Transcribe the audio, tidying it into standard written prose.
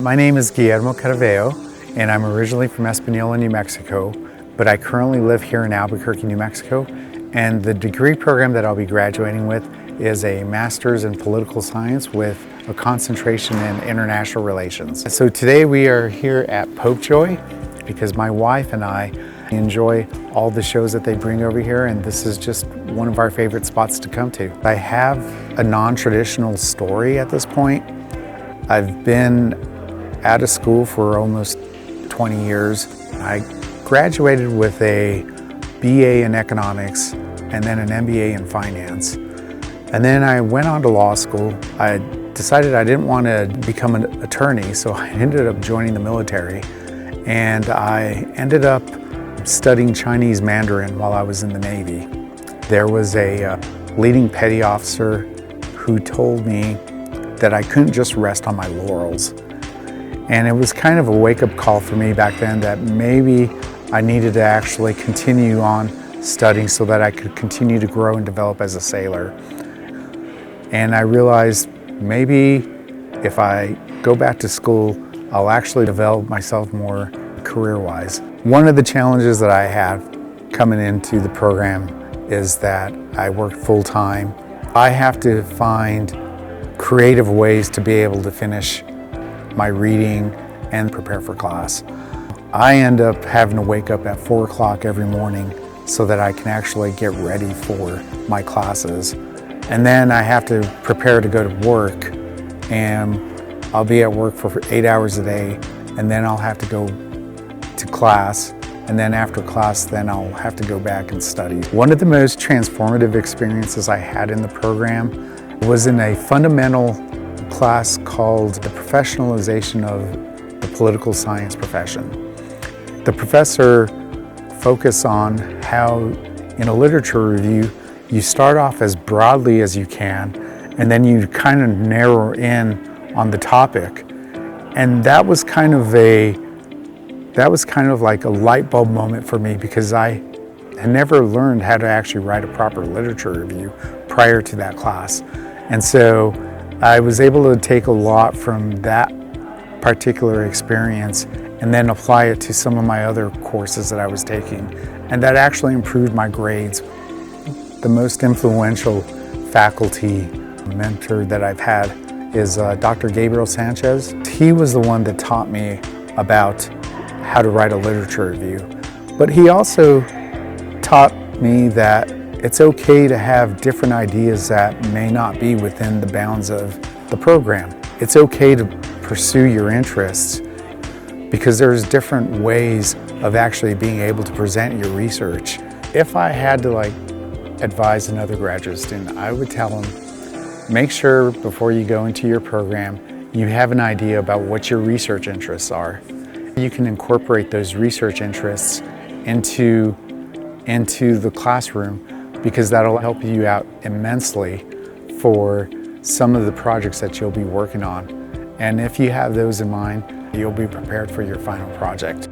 My name is Guillermo Caraveo, and I'm originally from Espanola, New Mexico, but I currently live here in Albuquerque, New Mexico, and the degree program that I'll be graduating with is a Master's in Political Science with a concentration in International Relations. So today we are here at Popejoy because my wife and I enjoy all the shows that they bring over here, and this is just one of our favorite spots to come to. I have a non-traditional story at this point. I've been out of school for almost 20 years. I graduated with a BA in economics and then an MBA in finance. And then I went on to law school. I decided I didn't want to become an attorney, so I ended up joining the military. And I ended up studying Chinese Mandarin while I was in the Navy. There was a leading petty officer who told me that I couldn't just rest on my laurels. And it was kind of a wake-up call for me back then that maybe I needed to actually continue on studying so that I could continue to grow and develop as a sailor. And I realized maybe if I go back to school, I'll actually develop myself more career-wise. One of the challenges that I have coming into the program is that I work full-time. I have to find creative ways to be able to finish my reading and prepare for class. I end up having to wake up at 4 o'clock every morning so that I can actually get ready for my classes. And then I have to prepare to go to work, and I'll be at work for 8 hours a day, and then I'll have to go to class, and then after class then I'll have to go back and study. One of the most transformative experiences I had in the program was in a fundamental class called The Professionalization of the Political Science Profession. The professor focused on how in a literature review you start off as broadly as you can and then you kind of narrow in on the topic. And that was kind of like a light bulb moment for me because I had never learned how to actually write a proper literature review prior to that class. And so I was able to take a lot from that particular experience and then apply it to some of my other courses that I was taking. And that actually improved my grades. The most influential faculty mentor that I've had is Dr. Gabriel Sanchez. He was the one that taught me about how to write a literature review. But he also taught me that it's okay to have different ideas that may not be within the bounds of the program. It's okay to pursue your interests because there's different ways of actually being able to present your research. If I had to advise another graduate student, I would tell them, make sure before you go into your program, you have an idea about what your research interests are. You can incorporate those research interests into the classroom because that'll help you out immensely for some of the projects that you'll be working on. And if you have those in mind, you'll be prepared for your final project.